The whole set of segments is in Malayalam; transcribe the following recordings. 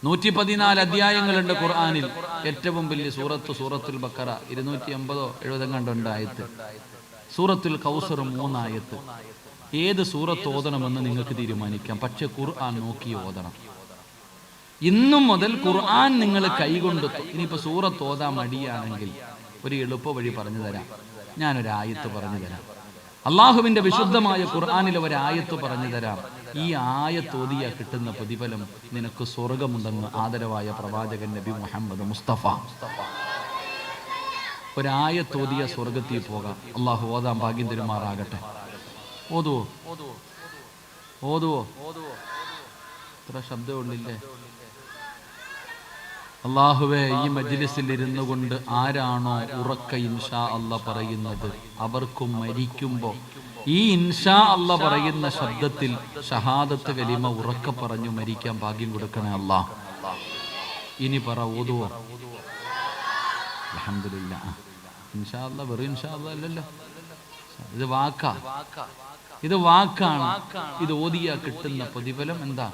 114 അധ്യായങ്ങളുണ്ട് ഖുർആനിൽ. ഏറ്റവും വലിയ സൂറത്തുൽ ബഖറ 280-70 കണ്ടുണ്ട് ആയത്ത്. സൂറത്തുൽ കൗസർ 3 ആയത്ത്. ഏത് സൂറത്ത് ഓതണമെന്ന് നിങ്ങൾക്ക് തീരുമാനിക്കാം, പക്ഷെ ഖുർആൻ നോക്കി ഓതണം. ഇന്നു മുതൽ ഖുർആൻ നിങ്ങൾ കൈകൊണ്ട്, ഇനിയിപ്പോൾ സൂറത്ത് ഓതാൻ മടിയാണെങ്കിൽ ഒരു എളുപ്പ വഴി പറഞ്ഞു തരാം. ഞാനൊരു ആയത്ത് പറഞ്ഞു തരാം. അള്ളാഹുവിന്റെ വിശുദ്ധമായ ഖുർആനിലെ ഒരു ആയത്ത് പറഞ്ഞു തരാം. ഈ ആയത്ത് ഓതിയാ കിട്ടുന്ന പ്രതിഫലം നിനക്ക് സ്വർഗമുണ്ടെന്ന് ആദരവായ പ്രവാചകൻ നബി മുഹമ്മദ് മുസ്തഫ. ഒരായത്ത് ഓതിയ സ്വർഗത്തിൽ പോകാം. അള്ളാഹു ഓതാൻ ഭാഗ്യം തരുമാറാകട്ടെ. ഓതുവോ? ഇത്ര ശബ്ദമുള്ളില്ലേ? അള്ളാഹുവേ, ഈ മജ്ലിസിൽ ഇരുന്നു കൊണ്ട് ആരാണോ ഉറക്ക ഇൻഷാ അല്ലാഹ് പറയുന്നത് അവർക്കും മരിക്കുമ്പോൾ ഈ ഇൻഷാ അല്ലാഹ് പറയുന്ന ശബ്ദത്തിൽ ഷഹാദത്ത് കലിമ ഉറക്ക പറഞ്ഞു മരിക്കാൻ ഭാഗ്യം കൊടുക്കണേ അല്ലാഹ്. ഇനി പറ, ഓതുവോ? അൽഹംദുലില്ലാഹ്. ഇൻഷാ അല്ലാഹ് വെറും ഇൻഷാ അല്ലാഹ് അല്ലല്ലോ, ഇത് വാക്കാണ്. ഇത് ഓതിയാ കിട്ടുന്ന പ്രതിഫലം എന്താ?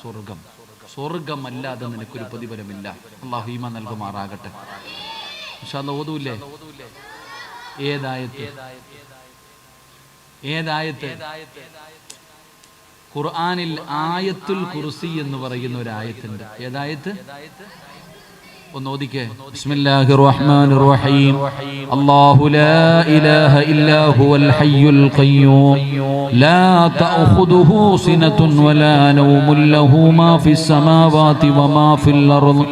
സ്വർഗം. സ്വർഗമല്ലാതെ നിനക്കൊരു പ്രതിഫലമില്ല. അല്ലാഹു ഈമാൻ നൽകുമാറാകട്ടെ. ഇൻഷാ അല്ലാഹ് ഓതൂല്ലേ? ഏതായത്ത്? ഖുർആനിൽ ആയത്തുൽ കുർസി എന്ന് പറയുന്ന ഒരു ആയത്തുണ്ട്. ഏതായത്ത്? ഒന്ന് ഓദിക്കേ. ബിസ്മില്ലാഹിർ റഹ്മാനിർ റഹീം. അല്ലാഹു ലാ ഇലാഹ ഇല്ലാ ഹുവൽ ഹയ്യുൽ ഖയ്യൂം ലാ തഅഖുദുഹു സിനത്തുൻ വലാ നൗമുൻ ലഹു മാ ഫിസ് സമാവാതി വമാ ഫിൽ അർദ്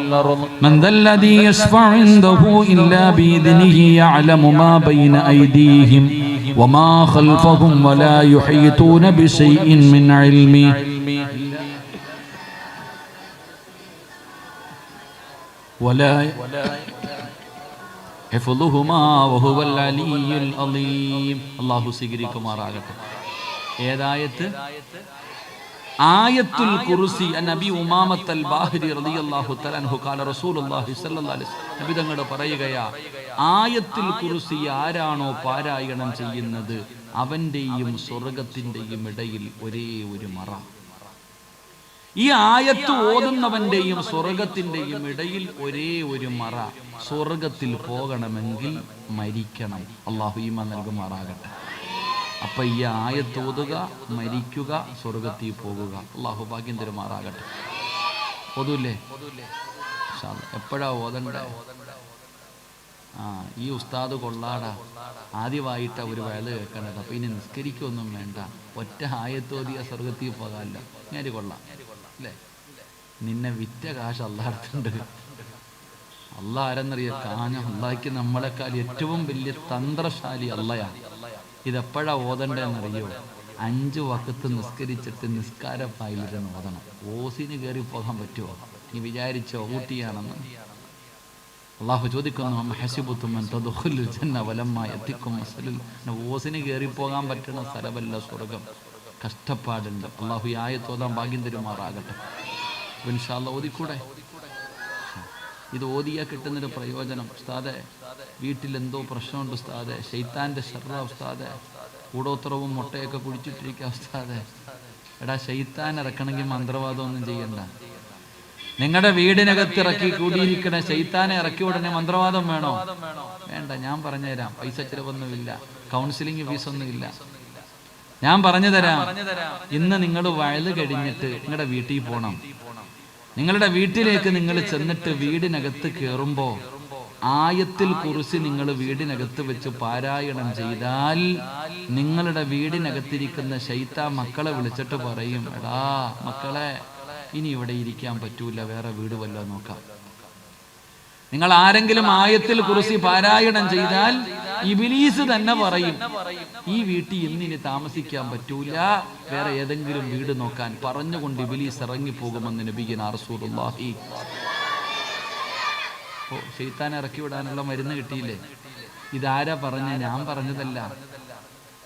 മൻ ദല്ലദീ യശ്ഫഉ ഇൻദഹു ഇല്ലാ ബിഇദ്നിഹി യഅലമു മാ ബൈന ഐദീഹിം വമാ ഖൽഫഹും വലാ യുഹീതൂന ബിശൈഇൻ മിൻ ഇൽമി ولا حفظهما وهو العلي العظيم. അല്ലാഹു സ്വീകരിക്കുമാറാകട്ടെ. ഏതായത്ത്? ആയത്തുൽ കുർസി. നബി ഉമാമത്തൽ ബാഹിരി റളിയല്ലാഹു തആല അൻഹു ഖാല റസൂലുള്ളാഹി സ്വല്ലല്ലാഹു അലൈഹി വസല്ലം, നബി തങ്ങൾ പറയുകയാ, ആയത്തുൽ കുർസി ആരാണോ പാരായണം ചെയ്യുന്നത് അവന്റെയും സ്വർഗ്ഗത്തിന്റെയും ഇടയിൽ ഒരേ ഒരു മറ. ഈ ആയത്ത് ഓതുന്നവന്റെയും സ്വർഗത്തിന്റെയും ഇടയിൽ ഒരേ ഒരു മറ. സ്വർഗത്തിൽ പോകണമെങ്കിൽ മരിക്കണം. അല്ലാഹു ഈമാൻ നൽകുമാറാകട്ടെ. അപ്പൊ ഈ ആയത്ത് ഓതുക, മരിക്കുക, സ്വർഗത്തിൽ പോകുക. അല്ലാഹു ഭാഗ്യം തരുമാറാകട്ടെ. ഓതൂല്ലേ? എപ്പോഴാ ഓതണ്ടേ? ഈ ഉസ്താദ് കൊള്ളാടാ, ആദ്യമായിട്ടാ ഒരു വയല് കേൾക്കണത്. അപ്പൊ ഇനി നിസ്കരിക്കൊന്നും വേണ്ട, ഒറ്റ ആയത്തോതിയ സ്വർഗത്തിൽ പോകാമല്ലോ. ഞാൻ കൊള്ളാം അല്ലേ? നിന്നെ വിറ്റ കാശ് അള്ളാഹടുത്തുണ്ട്. അള്ളാഹ് ആരെന്നറിയ? അള്ളാഹ്ക്ക് നമ്മളെക്കാൾ ഏറ്റവും വലിയ തന്ത്രശാലി അള്ളയാണ്. ഇതെപ്പോഴാ ഓതണ്ടെന്നറിയോ? 5 വഖത്ത് നിസ്കരിച്ചിട്ട് നിസ്കാരപ്പായിലിരുന്ന് ഓതണം. ഓസിന് കയറി പോകാൻ പറ്റുമോ? നീ വിചാരിച്ചോ ഊട്ടിയാണെന്ന്? അള്ളാഹു ചോദിക്കുന്നു, ഓസിന് കയറി പോകാൻ പറ്റുന്ന സ്ഥലമല്ല സ്വർഗം. കഷ്ടപ്പാടുണ്ട്. അള്ളാഹു ഈ ആയത്ത് ഓതാൻ ഭാഗ്യം തരുമാറാകട്ടെ. ഇൻഷാ അല്ലാഹ് ഓതിക്കൂടെ? ഇത് ഓതിയാ കിട്ടുന്നൊരു പ്രയോജനം. ഉസ്താദെ, വീട്ടിലെന്തോ പ്രശ്നമുണ്ട് ഉസ്താദെ, ശൈത്താന്റെ ശർറ ഉസ്താദെ, കൂടോത്രവും മുട്ടയൊക്കെ കുടിച്ചിട്ടിരിക്കുക ഉസ്താദെ. എടാ, ശൈത്താൻ ഇറക്കണമെങ്കിൽ മന്ത്രവാദം ഒന്നും ചെയ്യണ്ട. നിങ്ങളുടെ വീടിനകത്ത് ഇറക്കി കൂടിയിരിക്കണ ശൈത്താനെ ഇറക്കി ഉടനെ മന്ത്രവാദം വേണോ? വേണ്ട, ഞാൻ പറഞ്ഞുതരാം. പൈസ ചിലവൊന്നുമില്ല, കൗൺസിലിംഗ് ഫീസൊന്നുമില്ല. ഞാൻ പറഞ്ഞു തരാം. ഇന്ന് നിങ്ങൾ വയല് കഴിഞ്ഞിട്ട് നിങ്ങളുടെ വീട്ടിൽ പോകണം. നിങ്ങളുടെ വീട്ടിലേക്ക് നിങ്ങൾ ചെന്നിട്ട് വീടിനകത്ത് കയറുമ്പോ ആയത്തുൽ കുർസി നിങ്ങൾ വീടിനകത്ത് വെച്ച് പാരായണം ചെയ്താൽ നിങ്ങളുടെ വീടിനകത്തിരിക്കുന്ന ശൈത്താൻ മക്കളെ വിളിച്ചിട്ട് പറയും, എടാ മക്കളെ, ഇനി ഇവിടെ ഇരിക്കാൻ പറ്റൂല, വേറെ വീട് വല്ലതും നോക്കാം. നിങ്ങൾ ആരെങ്കിലും ആയത്തുൽ കുർസി പാരായണം ചെയ്താൽ ഇബ്ലീസ് തന്നെ പറയും, ഈ വീട്ടിൽ ഇന്നിനി താമസിക്കാൻ പറ്റൂല, വേറെ ഏതെങ്കിലും വീട് നോക്കാൻ പറഞ്ഞുകൊണ്ട് ഇബ്ലീസ് ഇറങ്ങിപ്പോകുമെന്ന് നബിയുനാ റസൂലുള്ളാഹി. ശൈത്താൻ ഇറക്കി വിടാനുള്ള മരുന്ന് കിട്ടിയില്ലേ? ഇതാരാ പറഞ്ഞ? ഞാൻ പറഞ്ഞതല്ല.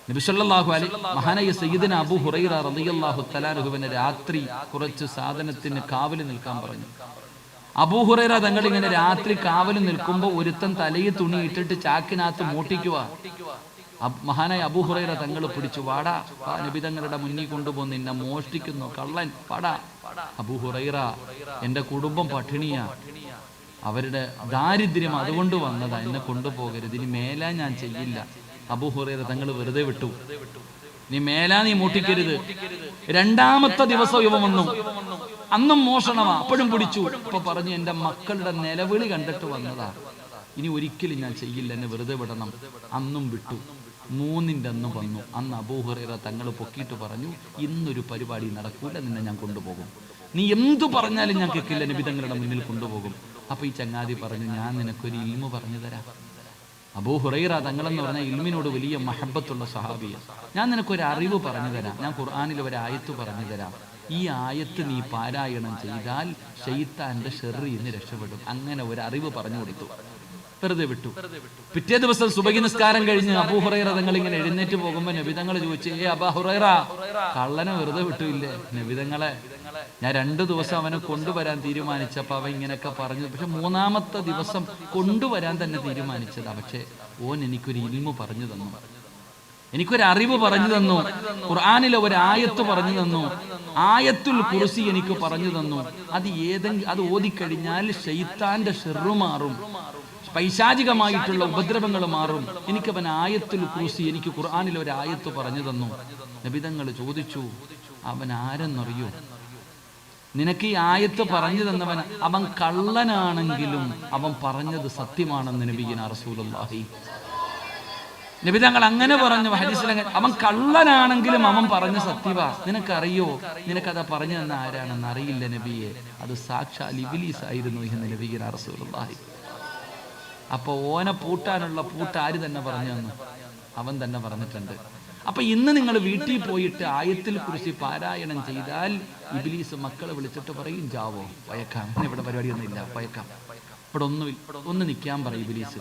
നബി സല്ലല്ലാഹു അലൈഹി മഹാനായ സയ്യിദുനാ അബൂ ഹുറൈറ റളിയല്ലാഹു തആല അൻഹുവിനെ രാത്രി കുറച്ച് സാധനത്തിന് കാവൽ നിൽക്കാൻ പറഞ്ഞു. അബൂ ഹുറൈറ തങ്ങൾ ഇങ്ങനെ രാത്രി കാവൽ നിൽക്കുമ്പോൾ ഒരുത്തൻ തലയിൽ തുണി ഇട്ടിട്ട് ചാക്കിനകത്ത് മൂട്ടിക്കുക. മഹാനായ അബൂ ഹുറൈറ തങ്ങൾ പിടിച്ചു, വാടാ, നബി തങ്ങളുടെ മുന്നിൽ കൊണ്ടുപോകുന്ന നിന്നെ മോഷ്ടിക്കുന്നു, കള്ളൻ, വാടാ. അബൂ ഹുറൈറ, എന്റെ കുടുംബം പട്ടിണിയാ, അവരുടെ ദാരിദ്ര്യം അതുകൊണ്ട് വന്നതാ, എന്നെ കൊണ്ടുപോകരുത്, ഇനി മേലാ ഞാൻ ചെയ്യില്ല. അബൂ ഹുറൈറ തങ്ങൾ വെറുതെ വിട്ടു. നീ മേലാ, നീ മോഷ്ടിക്കരുത്. രണ്ടാമത്തെ ദിവസം ഇവ വന്നു, അന്നും മോഷണമാ, അപ്പോഴും പിടിച്ചു. ഇപ്പൊ പറഞ്ഞു, എന്റെ മക്കളുടെ നിലവിളി കണ്ടിട്ട് വന്നതാ, ഇനി ഒരിക്കലും ഞാൻ ചെയ്യില്ല, എന്നെ വെറുതെ വിടണം. അന്നും വിട്ടു. മൂന്നിൻ്റെ അന്ന് വന്നു. അന്ന് അബൂ ഹുറൈറ തങ്ങൾ പൊക്കിയിട്ട് പറഞ്ഞു, ഇന്നൊരു പരിപാടി നടക്കൂല, നിന്നെ ഞാൻ കൊണ്ടുപോകും, നീ എന്തു പറഞ്ഞാലും ഞാൻ കേൾക്കില്ല, നബി തങ്ങളുടെ മുന്നിൽ കൊണ്ടുപോകും. അപ്പൊ ഈ ചങ്ങാതി പറഞ്ഞു, ഞാൻ നിനക്കൊരു ഇൽമു പറഞ്ഞു തരാം. അബൂ ഹുറൈറ തങ്ങളെന്ന് പറഞ്ഞാൽ ഇൽമിനോട് വലിയ മഹബത്തുള്ള സഹാബിയ. ഞാൻ നിനക്കൊരു അറിവ് പറഞ്ഞു തരാം, ഞാൻ ഖുർആനിൽ ഒരു ആയത്ത് പറഞ്ഞു തരാം. ഈ ആയത്ത് നീ പാരായണം ചെയ്താൽ ശൈത്താന്റെ ശർറിൽ നിന്ന് രക്ഷപ്പെടും. അങ്ങനെ ഒരു അറിവ് പറഞ്ഞു കൊടുത്തു, വെറുതെ വിട്ടു. പിറ്റേ ദിവസം സുബഹി നിസ്കാരം കഴിഞ്ഞ് അബൂ ഹുറൈറ തങ്ങൾ ഇങ്ങനെ എഴുന്നേറ്റ് പോകുമ്പോ നബി തങ്ങൾ ചോദിച്ചു, അബൂ ഹുറൈറ, കള്ളനെ വെറുതെ വിട്ടില്ലേ? നബി തങ്ങളെ, ഞാൻ 2 ദിവസം അവനെ കൊണ്ടുവരാൻ തീരുമാനിച്ചപ്പോ അവൻ ഇങ്ങനെയൊക്കെ പറഞ്ഞു, പക്ഷെ 3-ാമത്തെ ദിവസം കൊണ്ടുവരാൻ തന്നെ തീരുമാനിച്ചതാ. പക്ഷെ ഓൻ എനിക്കൊരു ഇൽമു പറഞ്ഞു തന്നു, എനിക്കൊരു അറിവ് പറഞ്ഞു തന്നു, ഖുർആനിലെ ഒരു ആയത്ത് പറഞ്ഞു തന്നു, ആയത്തുൽ കുർസി എനിക്ക് പറഞ്ഞു തന്നു. അത് ഓതിക്കഴിഞ്ഞാൽ ശൈത്താന്റെ ശർറ് മാറും, പൈശാചികമായിട്ടുള്ള ഉപദ്രവങ്ങൾ മാറും. എനിക്കവൻ ആയത്തുൽ കുർസി, എനിക്ക് ഖുർആനിലെ ഒരു ആയത്ത് പറഞ്ഞു തന്നു. നബിതങ്ങൾ ചോദിച്ചു, അവൻ ആരെന്നറിയോ? നിനക്ക് ഈ ആയത്ത് പറഞ്ഞു തന്നവൻ, അവൻ കള്ളനാണെങ്കിലും അവൻ പറഞ്ഞത് സത്യമാണെന്ന് നബിയിന റസൂലുള്ളാഹി. നബിതങ്ങൾ അങ്ങനെ പറഞ്ഞു ഹദീസിൽ, അവൻ കള്ളനാണെങ്കിലും അവൻ പറഞ്ഞ സത്യവാ. നിനക്കറിയോ? നിനക്കതാ പറഞ്ഞു തന്ന ആരാണെന്ന് അറിയില്ല നബിയെ, അത് സാക്ഷാൽ ഇബ്ലീസ് ആയിരുന്നു എന്ന് നബിയിന റസൂലുള്ളാഹി. അപ്പൊ ഓനെ പൂട്ടാനുള്ള പൂട്ട് ആര് തന്നെ പറഞ്ഞു തന്നു? അവൻ തന്നെ പറഞ്ഞിട്ടുണ്ട്. അപ്പൊ ഇന്ന് നിങ്ങൾ വീട്ടിൽ പോയിട്ട് ആയത്തിൽ കുറിച്ച് പാരായണം ചെയ്താൽ ഇബ്ലീസ് മക്കളെ വിളിച്ചിട്ട് പറയും, ജാവോ, പയക്കാം, ഇവിടെ പരിപാടിയൊന്നും ഇല്ല, പയക്കാം, ഇവിടെ ഒന്ന് നിൽക്കാൻ പറയും ഇബ്ലീസ്.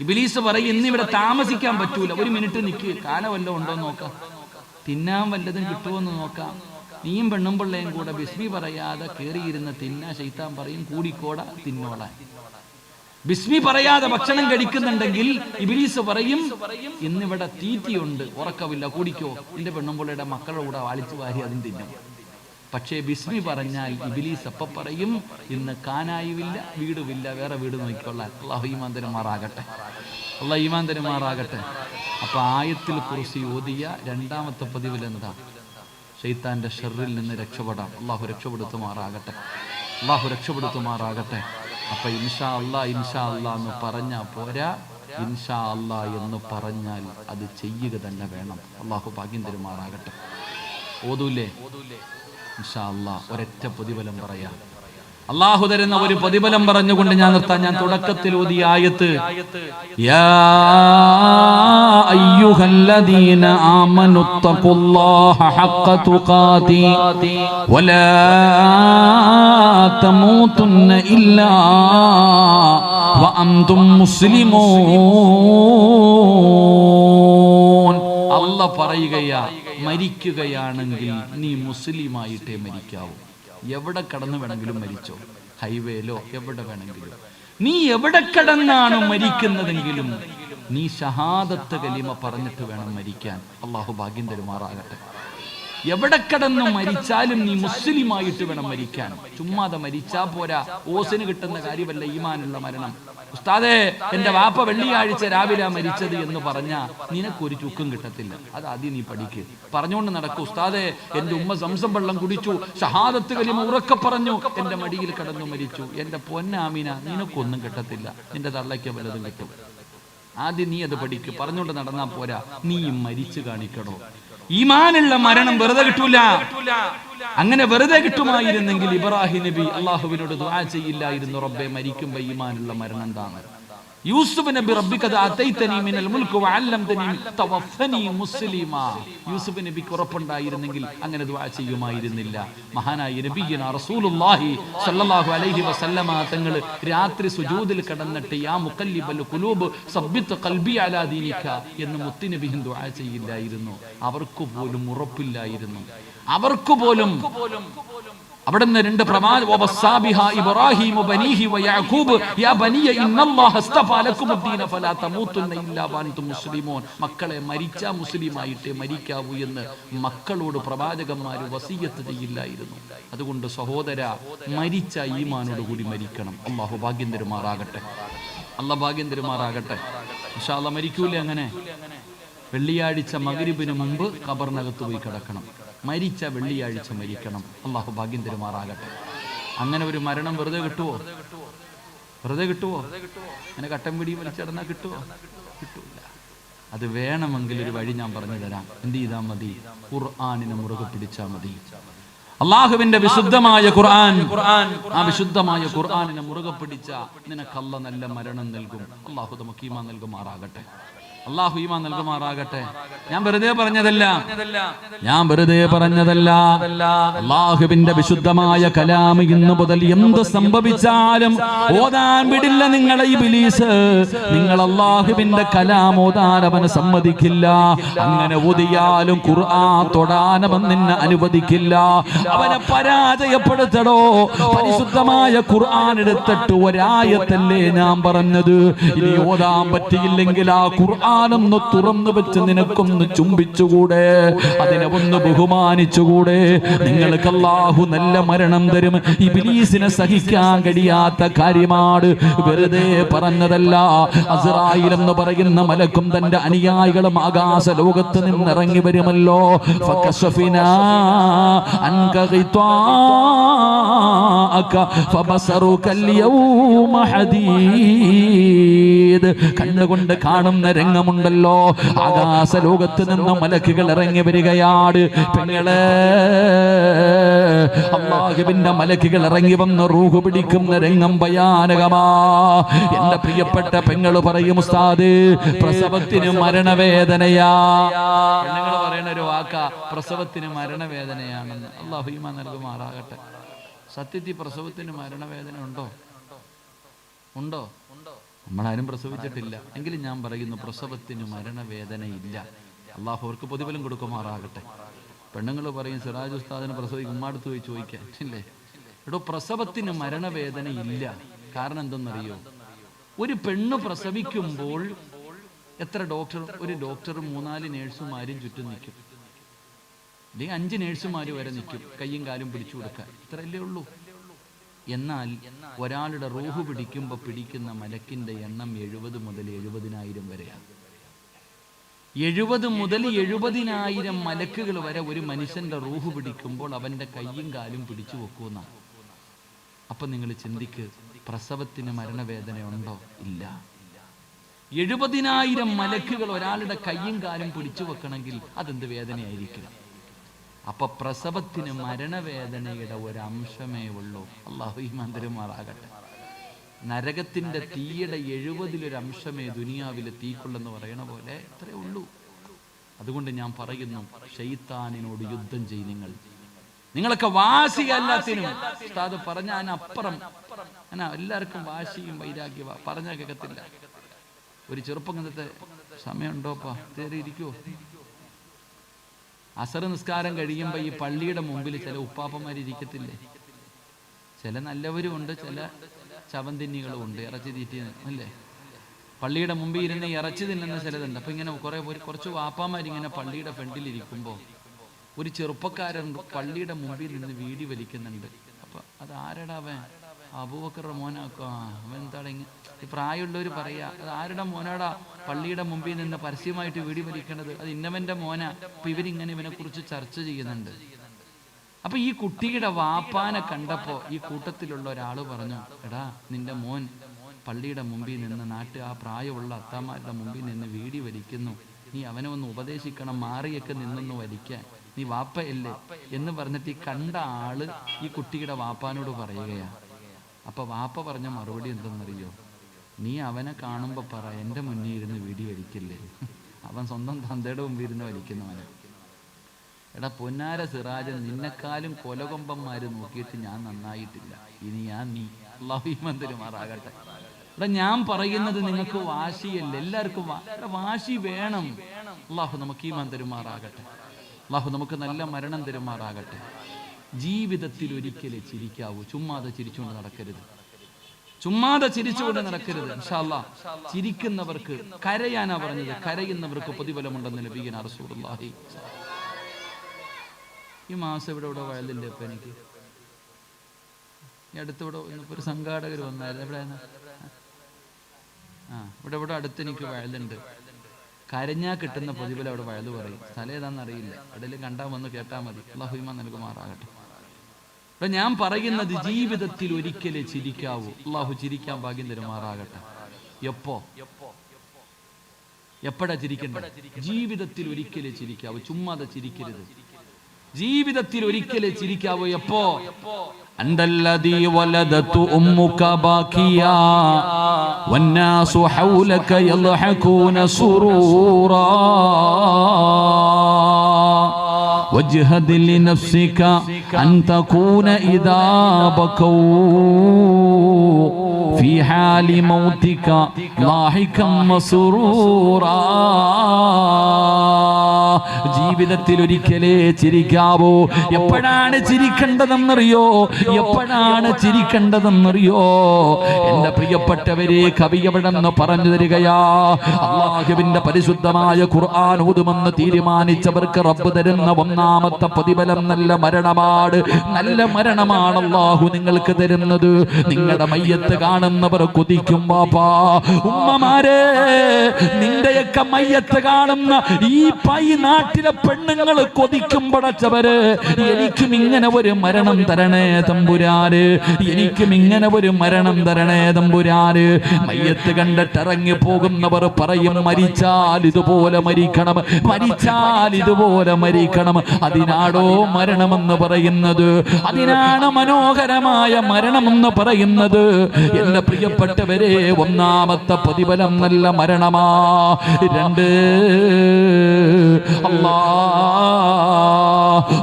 ഇബ്ലീസ് പറയും, ഇന്നിവിടെ താമസിക്കാൻ പറ്റൂല, 1 മിനിറ്റ് നിൽക്ക്, കാല വല്ലതും ഉണ്ടോ നോക്കാം, തിന്നാൻ വല്ലതും കിട്ടുമോന്ന് നോക്കാം. നീയും പെണ്ണും പിള്ളയും കൂടെ ബിസ്മി പറയാതെ കയറിയിരുന്ന് തിന്നാ ശൈത്താൻ പറയും, കൂടിക്കോടാ, തിന്നോളാൻ. ബിസ്മി പറയാതെ ഭക്ഷണം കഴിക്കുന്നുണ്ടെങ്കിൽ ഇബ്ലീസ് പറയും, ഇന്നിവിടെ തീറ്റിയുണ്ട്, ഉറക്കമില്ല, കൂടിക്കോ, എന്റെ പെണ്ണുമ്പിള്ളയുടെ മക്കളുടെ കൂടെ വാളിച്ചു വാരി അതും തിന്നും. പക്ഷേ ബിസ്മി പറഞ്ഞാൽ ഇബ്ലീസ് അപ്പ പറയും, ഇന്ന് കാനായുമില്ല, വീടുമില്ല, വേറെ വീട് നോക്കിക്കൊള്ളാൻ. അല്ലാഹു ഈമാൻ തരുമാറാകട്ടെ, അല്ലാഹു ഈമാൻ തരുമാറാകട്ടെ. അപ്പൊ ആയത്തിൽ കുർസി ഓതിയ 2-ാമത്തെ പതിവിൽ എന്താ? ശൈത്താന്റെ ഷർറിൽ നിന്ന് രക്ഷപ്പെടാം. അല്ലാഹു രക്ഷപ്പെടുത്തുമാറാകട്ടെ, അല്ലാഹു രക്ഷപ്പെടുത്തുമാറാകട്ടെ. അപ്പൊ ഇൻഷാ അല്ലാഹ് എന്ന് പറഞ്ഞാൽ പോരാ, ഇൻഷാ അല്ലാഹ് എന്ന് പറഞ്ഞാൽ അത് ചെയ്യുക തന്നെ വേണം. അല്ലാഹു ഭാഗ്യം തരുമാറാകട്ടെ. ഓതൂലേ? ഇൻഷാ അല്ലാഹ് ഒരൊറ്റ പ്രതിഫലം പറയാം. അല്ലാഹു തരുന്ന ഒരു പ്രതിഫലം പറഞ്ഞുകൊണ്ട് ഞാൻ നിർത്താൻ. ഞാൻ തുടക്കത്തിൽ ഓതിയ ആയത്ത്, യാ അയ്യുഹല്ലദീന ആമനുത്തഖുല്ലാഹ ഹഖ്ക തുഖാതി വലാ തമൂതുന്ന ഇല്ലാ വഅൻതും മുസ്ലിമൂൻ. അല്ലാഹ് പറയുകയാ, മരിക്കുകയാണെങ്കിൽ നീ മുസ്ലിമായിട്ടേ മരിക്കാവൂ. എവിടെ കടന്നു വേണമെങ്കിലും മരിച്ചോ, ഹൈവേയിലോ എവിടെ വേണമെങ്കിലും. നീ എവിടെ കടന്നാണ് മരിക്കുന്നതെങ്കിലും നീ ഷഹാദത്ത് കലിമ പറഞ്ഞിട്ട് വേണം മരിക്കാൻ. അള്ളാഹു ഭാഗ്യം തരുമാറാകട്ടെ. എവിടെ കടന്നു മരിച്ചാലും നീ മുസ്ലിമായിട്ട് വേണം മരിക്കാൻ. ചുമ്മാതെ മരിച്ചാ പോരാ. ഓസിന് കിട്ടുന്ന കാര്യമല്ല ഈമാനുള്ള മരണം. ഉസ്താദേ, എന്റെ വാപ്പ വെള്ളിയാഴ്ച രാവിലെ മരിച്ചത് എന്ന് പറഞ്ഞാ നിനക്കൊരു ചുക്കും കിട്ടത്തില്ല. അത് ആദ്യം നീ പഠിക്ക്. പറഞ്ഞുകൊണ്ട് നടക്കും. ഉസ്താദേ, എന്റെ ഉമ്മ സംസം വെള്ളം കുടിച്ചു, ഷഹാദത്ത് കലിമ ഉറക്കെ പറഞ്ഞു, എന്റെ മടിയിൽ കിടന്നു മരിച്ചു. എന്റെ പൊന്നാമീന, നിനക്കൊന്നും കിട്ടത്തില്ല, നിന്റെ തള്ളയ്ക്ക് വല്ലതും കിട്ടും. ആദ്യം നീ അത് പഠിക്ക്. പറഞ്ഞുകൊണ്ട് നടന്നാ പോരാ, നീ മരിച്ചു കാണിക്കണോ. ഈമാനുള്ള മരണം വെറുതെ കിട്ടൂല. അങ്ങനെ വെറുതെ കിട്ടുമായിരുന്നെങ്കിൽ ഇബ്രാഹിം നബി അള്ളാഹുവിനോട് ദുആ ചെയ്യില്ലായിരുന്നു, റബ്ബേ മരിക്കുമ്പോ ഈമാനുള്ള മരണം എന്താണ്. യൂസുഫ് നബി, റബ്ബിഖദ് അതൈതനി മിനൽ മുൽക്ക് വഅല്ലംതനി തവഫനി മുസ്ലിമാ. യൂസുഫ് നബിക്ക് ഉറപ്പുണ്ടായിരുന്നെങ്കിൽ അങ്ങനെ ദുആ ചെയ്യുമായിരുന്നില്ല. മഹാനായ നബിയുന റസൂലുള്ളാഹി സ്വല്ലല്ലാഹു അലൈഹി വസല്ലമ തങ്ങൾ രാത്രി സുജൂദിൽ കിടന്നിട്ട് യാ മുഖല്ലിബൽ ഖുലൂബ് സബ്ബിത് ഖൽബി അലാ ദീനിക എന്ന് മുത്തുനബി ദുആ ചെയ്യില്ലായിരുന്നു. അവർക്ക് പോലും ഉറപ്പില്ലായിരുന്നു. അവർക്ക് പോലും അവിടുന്ന് രണ്ട് മക്കളെ മരിച്ചാ മുസ്ലിമായിട്ടേ മരിക്കാവൂ എന്ന് മക്കളോട് പ്രവാചകന്മാർ വസിയത്ത് ചെയ്യില്ലായിരുന്നു. അതുകൊണ്ട് സഹോദര, മരിച്ച ഈമാനോട് കൂടി മരിക്കണം. അള്ളാഹു ഭാഗ്യം തരുമാറാകട്ടെ. അള്ളാഹ് ഭാഗ്യം തരുമാറാകട്ടെ. ഇൻഷാ അല്ലാഹ് മരിക്കൂലേ അങ്ങനെ? വെള്ളിയാഴ്ച മഗ്രിബിന് മുമ്പ് ഖബറിനകത്ത് പോയി കിടക്കണം. മരിച്ച വെള്ളിയാഴ്ച മരിക്കണം. അള്ളാഹു ഭാഗ്യം തരുമാറാകട്ടെ. അങ്ങനെ ഒരു മരണം വെറുതെ കിട്ടുവോ? വെറുതെ കിട്ടുവോ? അങ്ങനെ കട്ടം പിടി വലിച്ചടന്നാ കിട്ടുവോ? കിട്ടൂല. അത് വേണമെങ്കിൽ ഒരു വഴി ഞാൻ പറഞ്ഞു തരാം. എന്ത് ചെയ്താൽ മതി? ഖുർആനിനെ മുറുകെ പിടിച്ചാൽ മതി. അള്ളാഹുവിന്റെ വിശുദ്ധമായ ഖുർആൻ, ആ വിശുദ്ധമായ ഖുർആനിനെ മുറുകെ പിടിച്ച നിനക്ക് അല്ലാഹ് നല്ല മരണം നൽകും. അള്ളാഹു നമുക്ക് ഈമാൻ നൽകുമാറാകട്ടെ. അള്ളാഹു ഈമാൻ നൽകുമാറാകട്ടെ. ഞാൻ വെറുതെ പറഞ്ഞതല്ല. അള്ളാഹുവിന്റെ വിശുദ്ധമായ കലാം ഇന്ന് മുതൽ എന്ത് സംഭവിച്ചാലും ഓതാൻ വിടില്ല നിങ്ങളെ ഇബ്ലീസ്. നിങ്ങൾ അള്ളാഹുവിന്റെ കലാം ഓതാൻ അവന് സമ്മതിക്കില്ല. അങ്ങനെ ഓതിയാലും ഖുർആൻ തൊടാൻ അവൻ നിന്നെ അനുവദിക്കില്ല. അവനെ പരാജയപ്പെടുത്തടോ. പരിശുദ്ധമായ ഖുർആൻ എടുത്തിട്ട് ഒരായത്തല്ലേ ഞാൻ പറഞ്ഞത്. ഇനി ഓതാൻ പറ്റിയില്ലെങ്കിൽ ആ ഖുർആൻ ഒന്ന് തുറന്നു വെച്ച് നിനക്കൊന്ന് ചുംബിച്ചുകൂടെ? അതിനെ ഒന്ന് ബഹുമാനിച്ചുകൂടെ? നിങ്ങൾക്ക് അല്ലാഹു നല്ല മരണം തരും. ഇബ്ലീസിനെ സഹിക്കാൻ കഴിയാത്ത കാര്യമാണ്, വെറുതെ പറഞ്ഞതല്ല. അസ്റായീൽ എന്ന് പറയുന്ന മലക്കും തന്റെ അനുയായികളും ആകാശ ലോകത്ത് നിന്ന് ഇറങ്ങി വരുമല്ലോ. ഫകശഫിനാ അൻക ഗിത്വാഅക ഫബസറുക യൗമ ഹദീദ്. കണ്ണുകൊണ്ട് കാണുന്ന രംഗമുണ്ടല്ലോ. ആകാശ ലോകത്ത് നിന്ന് മലക്കുകൾ ഇറങ്ങി വരികയാണ്. പെങ്ങളെ, അല്ലാഹുവിന്റെ മലക്കുകൾ ഇറങ്ങി വന്ന് റൂഹ് പിടിക്കുന്ന രംഗം ഭയാനകമാ. എന്റെ പ്രിയപ്പെട്ട പെങ്ങള് പറയും, ഉസ്താദ് പ്രസവത്തിന് മരണവേദനയാ. പെണ്ണുങ്ങൾ പറയുന്ന ഒരു വാക്കാ പ്രസവത്തിന് മരണവേദനയാണെന്ന്. അല്ലാഹു ഈമാൻ നൽകുമാറാകട്ടെ. സത്യത്തിൽ പ്രസവത്തിന് മരണവേദന ഉണ്ടോ? ഉണ്ടോ? നമ്മളാരും പ്രസവിച്ചിട്ടില്ല. എങ്കിലും ഞാൻ പറയുന്നു, പ്രസവത്തിന് മരണവേദനയില്ല. അള്ളാഹു അവർക്ക് പ്രതിഫലം കൊടുക്കുമാറാകട്ടെ. പെണ്ണുങ്ങൾ പറയും, സിറാജ് ഉസ്താദിന് പ്രസവിക്കും, ഉമ്മാടുത്ത് പോയി ചോദിക്കാൻ ഇല്ലേ? എടോ, പ്രസവത്തിന് മരണവേദനയില്ല. കാരണം എന്തെന്നറിയോ? ഒരു പെണ്ണ് പ്രസവിക്കുമ്പോൾ എത്ര ഡോക്ടർ, ഒരു ഡോക്ടറും 3-4 നേഴ്സുമാരും ചുറ്റും നിൽക്കും. അല്ലെങ്കിൽ 5 നേഴ്സുമാർ വരെ നിൽക്കും, കയ്യും കാലും പിടിച്ചു കൊടുക്കാൻ. ഇത്രയല്ലേ ഉള്ളൂ. എന്നാൽ ഒരാളുടെ റൂഹ് പിടിക്കുമ്പോൾ പിടിക്കുന്ന മലക്കിന്റെ എണ്ണം 70 മുതൽ 70,000 വരെയാണ്. 70 മുതൽ 70,000 മലക്കുകൾ വരെ ഒരു മനുഷ്യന്റെ റൂഹ് പിടിക്കുമ്പോൾ അവന്റെ കയ്യും കാലും പിടിച്ചു വെക്കുന്ന. അപ്പൊ നിങ്ങൾ ചിന്തിക്ക്, പ്രസവത്തിന് മരണവേദന ഉണ്ടോ? ഇല്ല. 70,000 മലക്കുകൾ ഒരാളുടെ കയ്യും കാലും പിടിച്ചു വെക്കണമെങ്കിൽ അതെന്ത് വേദനയായിരിക്കും? അപ്പൊ പ്രസവത്തിന് മരണവേദനയുടെ ഒരംശമേ ഉള്ളൂ. അല്ലാഹു ഈമാൻ തരുമാറാകട്ടെ. നരകത്തിന്റെ തീയുടെ 70-1 ദുനിയാവിലെ തീക്കുള്ളെന്ന് പറയണ പോലെ ഇത്രേ ഉള്ളൂ. അതുകൊണ്ട് ഞാൻ പറയുന്നു, ശൈത്താനിനോട് യുദ്ധം ചെയ്യും. നിങ്ങളൊക്കെ വാശിയല്ലാത്തിനും ഉസ്താദ് പറഞ്ഞാൽ അപ്പുറം എല്ലാവർക്കും വാശിയും വൈരാഗ്യവാ. പറഞ്ഞാൽ കേൾക്കത്തില്ല. ഒരു ചെറുപ്പങ്ങനത്തെ സമയമുണ്ടോപ്പാ, കയറിയിരിക്കുവോ? അസർ നിസ്കാരം കഴിയുമ്പോൾ ഈ പള്ളിയുടെ മുമ്പിൽ ചില ഉപ്പാപ്പന്മാരിരിക്കത്തില്ലേ? ചില നല്ലവരും ഉണ്ട്, ചില ചവന്തിന്നികളും ഉണ്ട്, ഇറച്ചി തീറ്റി അല്ലേ? പള്ളിയുടെ മുമ്പിൽ ഇരുന്ന് ഇറച്ചി തിന്നുന്ന ചിലതുണ്ട്. അപ്പൊ ഇങ്ങനെ കുറച്ച് വാപ്പാമാരിങ്ങനെ പള്ളിയുടെ ഫ്രണ്ടിലിരിക്കുമ്പോൾ ഒരു ചെറുപ്പക്കാരൻ പള്ളിയുടെ മുമ്പിൽ നിന്ന് വീടി വലിക്കുന്നുണ്ട്. അപ്പൊ അത് ആരടാ അവൻ? അബൂബക്കറുടെ മോനാക്കോ? അവൻ എന്താണ് ഈ പ്രായമുള്ളവർ പറയാ, അത് ആരുടെ മോനാടാ പള്ളിയുടെ മുമ്പിൽ നിന്ന് പരസ്യമായിട്ട് വീടി വലിക്കണത്? അത് ഇന്നവന്റെ മോനാ. അപ്പൊ ഇവരിങ്ങനെ ഇവനെ കുറിച്ച് ചർച്ച ചെയ്യുന്നുണ്ട്. അപ്പൊ ഈ കുട്ടിയുടെ വാപ്പാനെ കണ്ടപ്പോ ഈ കൂട്ടത്തിലുള്ള ഒരാള് പറഞ്ഞു, എടാ നിന്റെ മോൻ പള്ളിയുടെ മുമ്പിൽ നിന്ന് ആ പ്രായമുള്ള അത്താമാരുടെ മുമ്പിൽ നിന്ന് വീടി വലിക്കുന്നു, നീ അവനെ ഒന്ന് ഉപദേശിക്കണം, മാറിയൊക്കെ നിന്നൊന്ന് വലിക്കാൻ, നീ വാപ്പയല്ലേ എന്ന് പറഞ്ഞിട്ട് ഈ കണ്ട ആള് ഈ കുട്ടിയുടെ വാപ്പാനോട് പറയുകയാ. അപ്പൊ വാപ്പ പറഞ്ഞ മറുപടി എന്തെന്നറിയോ? നീ അവനെ കാണുമ്പോ പറ, എൻ്റെ മുന്നിൽ ഇരുന്ന് വീടി വലിക്കില്ലേ, അവൻ സ്വന്തം തന്തയുടെ മുമ്പിൽ ഇരുന്ന് വലിക്കുന്നവന്. എടാ പൊന്നാര സിറാജൻ, നിന്നെക്കാളും കൊലകൊമ്പന്മാര് നോക്കിയിട്ട് ഞാൻ നന്നായിട്ടില്ല. ഇനി നീ അല്ലാഹു ഈമാൻ തരുമാറാകട്ടെ. എടാ ഞാൻ പറയുന്നത് നിങ്ങൾക്ക് വാശിയല്ല, എല്ലാവർക്കും വാശി വേണം. അല്ലാഹു നമുക്ക് ഈമാൻ തരുമാറാകട്ടെ. അല്ലാഹു നമുക്ക് നല്ല മരണം തരുമാറാകട്ടെ. ജീവിതത്തിൽ ഒരിക്കലേ ചിരിക്കാവൂ. ചുമ്മാതെ ചിരിച്ചുകൊണ്ട് നടക്കരുത്, ചുമ്മാതെ ചിരിച്ചുകൊണ്ട് നടക്കരുത്. ഇൻഷാ അല്ലാഹ് ചിരിക്കുന്നവർക്ക്, കരയാനാ പറഞ്ഞത്, കരയുന്നവർക്ക് പ്രതിഫലമുണ്ടെന്ന് നബിയുനാ റസൂലുള്ളാഹി. ഈ മാസം ഇവിടെ വയലിൻ്റെ ഇപ്പം എനിക്ക് ഈ അടുത്തിവിടെ ഒരു സംഘാടകർ വന്നായിരുന്നു. എവിടെയാണ്? ഇവിടെ അടുത്ത് എനിക്ക് വയലുണ്ട്. കരഞ്ഞാൽ കിട്ടുന്ന പ്രതിഫലം അവിടെ വയല് പറയും. സ്ഥലം ഏതാണെന്ന് അറിയില്ല, എവിടെയെങ്കിലും കണ്ടാൽ വന്ന് കേട്ടാൽ മതി. അല്ലാഹു ഈമാൻ നൽകുമാറാകട്ടെ. ഇവിടെ ഞാൻ പറയുന്നത് ജീവിതത്തിൽ ഒരിക്കലേ ചിരിക്കാവൂ. അല്ലാഹു ചിരിക്കാൻ ഭാഗ്യം തരുമാറാകട്ടെ. എപ്പോഴാ ചിരിക്കേണ്ടത്? ജീവിതത്തിൽ ഒരിക്കലേ ചിരിക്കാവൂ, ചുമ്മാതെ ചിരിക്കരുത്. ജീവിതത്തിൽ ഒരിക്കലേ ചിരിക്കാവൂ. എപ്പോ? അന്തല്ലദീ വലദതു ഉമ്മുക ബാകിയാ വന്നാസു ഹൗലക യൽഹഖൂന സുറൂറാ വജ്ഹദ് ലിനഫ്സിക അൻ തകൂന ഇദാ ബകൂ ഫീ ഹാലി മൗതിക ലാഹികം മസ്റൂറാ. ജീവിതത്തിൽ ഒരിക്കലേ ചിരിക്കാവൂ. എപ്പോഴാണ് ചിരിക്കേണ്ടതെന്നറിയോ? എപ്പോഴാണ് ചിരിക്കേണ്ടതെന്നറിയോ? എന്റെ പ്രിയപ്പെട്ടവരെ, കവി എവിടെന്ന് പറഞ്ഞു തരികയാ. അല്ലാഹുവിന്റെ പരിശുദ്ധമായ ഖുർആൻ ഓതുമെന്ന് തീരുമാനിച്ചവർക്ക് റബ്ബ് തരുന്ന ഒന്നാമത്തെ പ്രതിഫലം നല്ല മരണമാണ്. നല്ല മരണമാണ് അല്ലാഹു നിങ്ങൾക്ക് തരുന്നത്. നിങ്ങളുടെ മയ്യത്ത് കാണുന്നവർ കൊതിക്കും. ബാപ്പാ, ഉമ്മമാരെ, നിന്റെയൊക്കെ മയ്യത്ത് കാണുന്ന ഈ നാട്ടിലെ പെണ്ണുങ്ങൾ കൊതിക്കും. പടച്ചവര്, എനിക്കും ഇങ്ങനെ ഒരു മരണം തരണേ തമ്പുരാന്, എനിക്കും ഇങ്ങനെ ഒരു മരണം തരണേ തമ്പുരാന്. മയ്യത്ത് കണ്ടിട്ട് ഇറങ്ങി പോകുന്നവർ പറയും, മരിച്ചാൽ ഇതുപോലെ മരിക്കണം, മരിച്ചാൽ ഇതുപോലെ മരിക്കണം. അതിനാടോ മരണമെന്ന് പറയുന്നത്, അതിനാണ് മനോഹരമായ മരണമെന്ന് പറയുന്നത്. എന്റെ പ്രിയപ്പെട്ടവരെ, ഒന്നാമത്തെ പ്രതിഫലം നല്ല മരണമാ. രണ്ട്,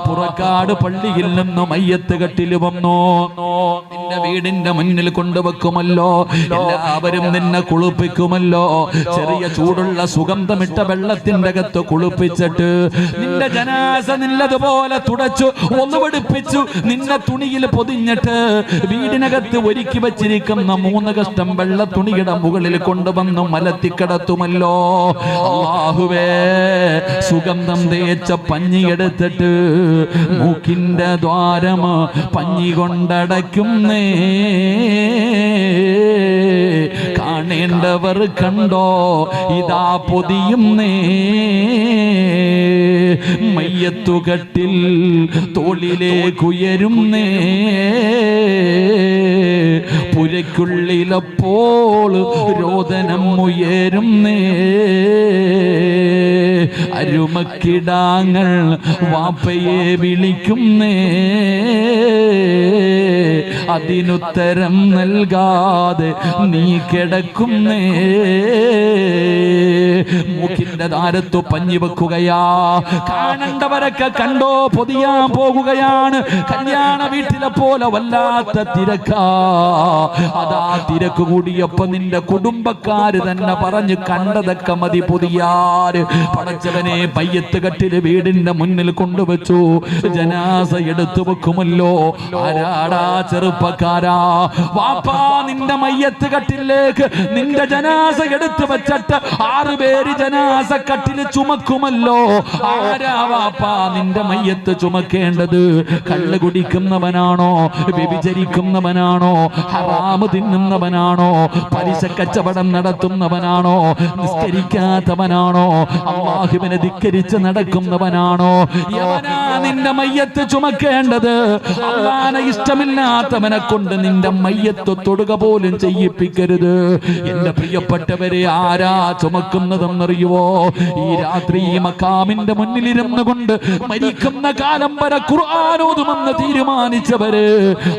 പുറക്കാട് പള്ളിയിൽ നിന്ന് മയ്യത്ത് കെട്ടിൽ വന്നു. നിന്റെ വീടിന്റെ മുന്നിൽ കൊണ്ടുവെക്കുമല്ലോ, എല്ലാവരും നിന്നെ കുളിപ്പിക്കുമല്ലോ. ചെറിയ ചൂടുള്ള സുഗന്ധമിട്ട വെള്ളത്തിന്റെ അകത്ത് കുളിപ്പിച്ചിട്ട് നിന്റെ ജനാസ നിന്നതുപോലെ തുടച്ചു ഒന്ന് പഠിപ്പിച്ചു. നിന്നെ തുണിയിൽ പൊതിഞ്ഞിട്ട് വീടിനകത്ത് ഒരുക്കി വച്ചിരിക്കുന്ന 3 കഷ്ടം വെള്ള തുണിയുടെ മുകളിൽ കൊണ്ടുവന്ന് മലത്തിക്കിടത്തുമല്ലോ. അല്ലാഹുവേ, സുഗന്ധം തേച്ച പഞ്ഞിയെടുത്തിട്ട് മൂക്കിന്റെ ദ്വാരം പഞ്ഞി കൊണ്ടടയ്ക്കുന്നേ. കാണേണ്ടവർ കണ്ടോ, ഇതാ പൊതിയുന്നേ. മയ്യത്തുകട്ടിൽ തോളിലേക്കുയരുന്നേ. പുരയ്ക്കുള്ളിലപ്പോൾ രോദനം ഉയരുന്നേ. അരുമക്കിടാങ്ങൾ വാപ്പയെ വിളിക്കുന്നേ. അതിനുത്തരം നൽകാതെ നീ കിടക്കുന്നേ. മൂക്കിന്റെ താരത്തു പഞ്ഞി വെക്കുകയാ. കാണേണ്ടവരൊക്കെ കണ്ടോ, പൊതിയാൻ പോകുകയാണ്. കല്യാണ വീട്ടിലെ പോലെ വല്ലാത്ത തിരക്കാ. അതാ തിരക്ക് കൂടിയപ്പോ നിന്റെ കുടുംബക്കാര് തന്നെ പറഞ്ഞു, കണ്ടതൊക്കെ മതി പൊതിയാറ്. പടച്ചവനെ, മയ്യത്ത് കട്ടില് വീടിന്റെ മുന്നിൽ കൊണ്ടുവച്ചു. ജനാസ എടുത്തു വെക്കുമല്ലോ. ആരാടാ ചെറുപ്പക്കാരാ? വാപ്പാ, നിന്റെ മയ്യത്ത് കട്ടിലേക്ക് നിന്റെ ജനാസ എടുത്തു വെച്ചിട്ട് 6 പേര് ജനാസ കട്ടില് ചുമക്കുമല്ലോ. ആരാ വാപ്പാ നിന്റെ മയ്യത്ത് ചുമക്കേണ്ടത്? കള്ള് കുടിക്കുന്നവനാണോ? വ്യഭിചരിക്കുന്നവനാണോ? ഹറാമ് തിന്നുന്നവനാണോ? പലിശ കച്ചവടം നടത്തുന്നവനാണോ? നിസ്കരിക്കാത്തവനാണോ? അല്ലാഹുവിനെ ധിക്കരിച്ച് നടക്കുന്നവനാണോ? യവനാ നിന്റെ മയ്യത്ത് ചുമക്കേണ്ടത്? അല്ലാഹുവിനെ ഇഷ്ടമില്ലാത്തവനെ കൊണ്ട് നിന്റെ മയ്യത്ത് തൊടുക പോലും ചെയ്യിപ്പിക്കരുത്. എന്റെ പ്രിയപ്പെട്ടവരെ, ആരാ ചുമക്കുന്നതെന്നറിയുവോ? ഈ രാത്രി മക്കാമിന്റെ മുന്നിലിരുന്നു കൊണ്ട് മരിക്കുന്ന കാലം വരെ ഖുർആൻ ഓതുമെന്ന് തീരുമാനിച്ചവര്,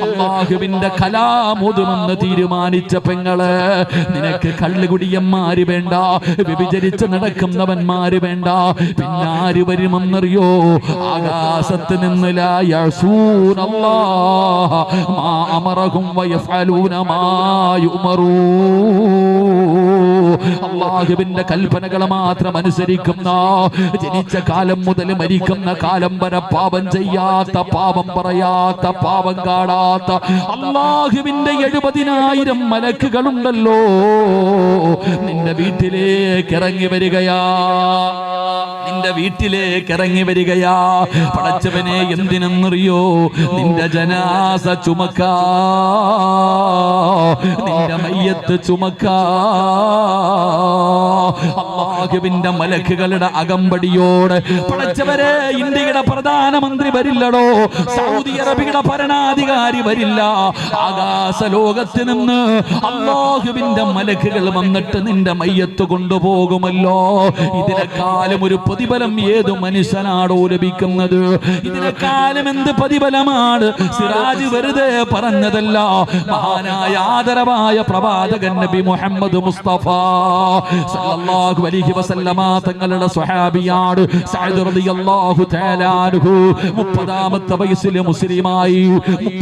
അല്ലാഹുവിന്റെ കലാം ഓതുമെന്ന് തീരുമാനിച്ച പെങ്ങള്, നിനക്ക് കള്ളുകുടിയന്മാര് വേണ്ട, വ്യഭിചരിച്ച് നടക്കുന്നവന്മാര് വേണ്ട. പിന്നാര് വരുമെന്നറിയോ? ആകാശത്ത് നിന്ന് ലാ യഅസൂനല്ലാഹ മാ അമറഹും വയഫഅലൂന മാ യുമറൂൻ. അല്ലാഹുവിന്റെ കൽപ്പനകൾ മാത്രം അനുസരിക്കുന്ന, ജനിച്ച കാലം മുതൽ മരിക്കുന്ന കാലം വരെ പാപം ചെയ്യാത്ത, പാപം പറയാത്ത, പാപം കാണാത്ത അല്ലാഹുവിന്റെ 70,000 മലക്കുകളുണ്ടല്ലോ, നിന്റെ വീട്ടിലേക്ക് ഇറങ്ങി വരികയാ, നിന്റെ വീട്ടിലേക്ക് ഇറങ്ങി വരികയാ. പടച്ചവനെ എന്തിനെന്നറിയോ? നിന്റെ ജനാസ ചുമക്കാ, നിന്റെ മയ്യത്ത് ചുമക്കാ. അല്ലാഹുവിന്റെ മലക്കുകളുടെ അകമ്പടിയോട് പടച്ചവരെ ഇന്ത്യയുടെ പ്രധാനമന്ത്രി വരില്ലടോ, സൗദി അറേബ്യയുടെ ഭരണാധികാരി വരില്ല. ആകാശ ലോകത്ത് നിന്ന് അല്ലാഹുവിന്റെ മലക്കുകൾ വന്നിട്ട് നിന്റെ മയ്യത്ത് കൊണ്ടുപോകുമല്ലോ. ഇതിനെക്കാലം ഒരു പ്രതിഫലം ഏതു മനുഷ്യനാണോ ലഭിക്കുന്നത്? ഇതിനെക്കാലം എന്ത് പ്രതിഫലമാണ്? സിറാജ് വെറുതെ പറഞ്ഞതല്ല. മഹാനായ ആദരവായ പ്രവാചകൻ നബി മുഹമ്മദ് മുസ്തഫ സല്ലല്ലാഹു അലൈഹി വസല്ലമ തങ്ങളുടെ സ്വഹാബിയാണ് സഅദ് റളിയല്ലാഹു തആല അൻഹു. 30ാമത്തെ വയസ്സിൽ മുസ്ലിമായി,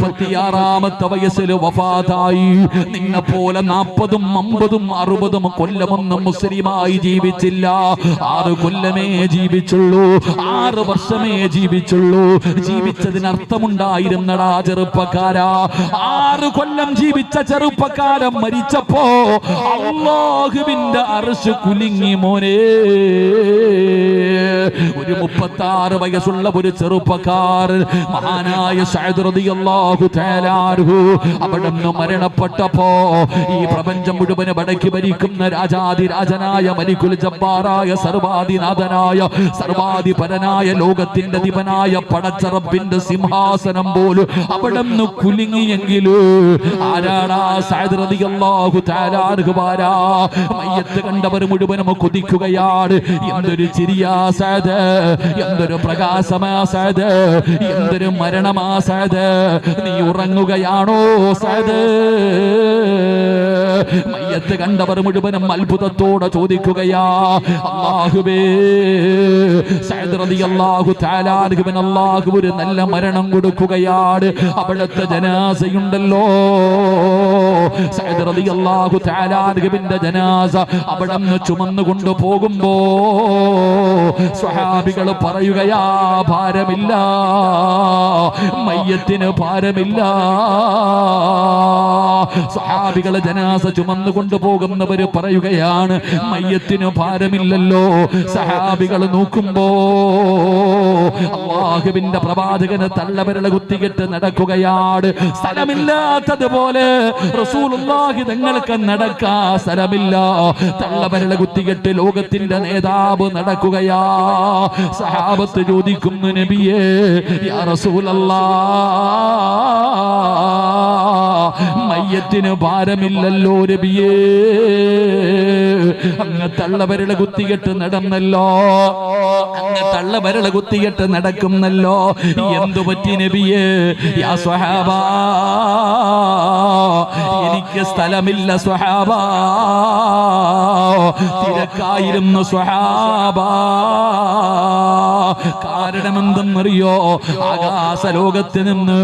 36ാമത്തെ വയസ്സിൽ വഫാത്തായി. നിന്നെ പോലെ 40ഉം 50ഉം 60ഉം കൊല്ലമൊന്നും മുസ്ലിമായി ജീവിച്ചില്ല. 6 കൊല്ലമേ ജീവിച്ചുള്ളൂ, 6 വർഷമേ ജീവിച്ചുള്ളൂ. ജീവിച്ചതിന് അർത്ഥമുണ്ടായിരുന്നടാ ചെറുപ്പക്കാരാ. 6 കൊല്ലം ജീവിച്ച ചെറുപ്പക്കാരൻ മരിച്ചപ്പോ അല്ലാഹുവിന്റെ അർശ് കുലുങ്ങി മോനെ. ഒരു 36 വയസ്സുള്ള ഒരു ചെറുപ്പക്കാരൻ മഹാനായ സഅദ് റളിയല്ലാഹു തആല അൻഹു അവിടുന്ന് മരണപ്പെട്ടപ്പോ ഈ പ്രപഞ്ചം മുഴുവൻ വടക്കി ഭരിക്കുന്ന രാജാതിരാജനായ മലിക്കുൽ ജബ്ബാറായ സർവാധിനാഥനായ സർവാധിപരനായ ലോകത്തിന്റെ അധിപനായ പടച്ച റബ്ബിന്റെ സിംഹാസനം പോലും അവിടുന്ന് കുലുങ്ങിയെങ്കിലോ ആരാടാ? സഅദ് റളിയല്ലാഹു തആല അൻഹു വാരാ. മയ്യത്ത് കണ്ടവർ മുഴുവനും കൊതിക്കുകയാണ്. എന്തൊരു ചിരിയാ സഅദ്, എന്തൊരു പ്രകാശമാ സഅദ്, എന്തൊരു മരണമാ സഅദ്. നീ ഉറങ്ങുകയാണോ സഅദ്? മയ്യത്ത് കണ്ടവർ മുഴുവനും അത്ഭുതത്തോടെ ചോദിക്കുകയാ, അല്ലാഹുവേ സഅദ് റളിയല്ലാഹു തആല അൻഹുവിന് അല്ലാഹു ഒരു നല്ല മരണം കൊടുക്കുകയാണ്. അവിടുത്തെ ജനാസയുണ്ടല്ലോ, സഅദ് റളിയല്ലാഹു തആല അൻഹുവിന്റെ ജനാസ അവിടുന്ന് ചുമന്നുകൊണ്ട് പോകുമ്പോ സ്വഹാബികൾ പറയുകയാ, ഭാരമില്ല, മയ്യത്തിന് ഭാരമില്ല. സ്വഹാബികൾ ജനാസ ചുമന്നുകൊണ്ട് പോകുന്നവര് പറയുകയാണ്, മയ്യത്തിന് ഭാരമില്ലല്ലോ. സഹാബികൾ നോക്കുമ്പോ അല്ലാഹുവിന്റെ പ്രവാചകന് തള്ളവിരൽ കുത്തികെട്ട് നടക്കുകയാണ്. സ്ഥലമില്ലാത്തതുപോലെ റസൂലുള്ളാഹി തങ്ങൾക്ക് നടക്കാ സ്ഥലമില്ല. തള്ളവിരൽ കുത്തികെട്ട് ലോകത്തിന്റെ നേതാവ് നടക്കുകയാ. സഹാബത്ത് ചോദിക്കുന്നു, നബിയേ യാ റസൂലല്ലാഹ്, മയ്യത്തിന് ഭാരമില്ലല്ലോ നബിയേ, അങ്ങ് തള്ളവിരൽ കുത്തികെട്ട് നടന്നല്ലോ, അങ്ങ് തള്ളവിരൽ കുത്തികെട്ട് നടക്കുന്നല്ലോ. എന്തു പറ്റി നബിയേ? യാ സ്വഹാബാ, എനിക്ക് സ്ഥലമില്ല സ്വഹാബാ, തിരക്കായിരുന്നു സ്വഹാബാ. കാരണമെന്തെന്നറിയോ? ആകാശ ലോകത്ത് നിന്ന്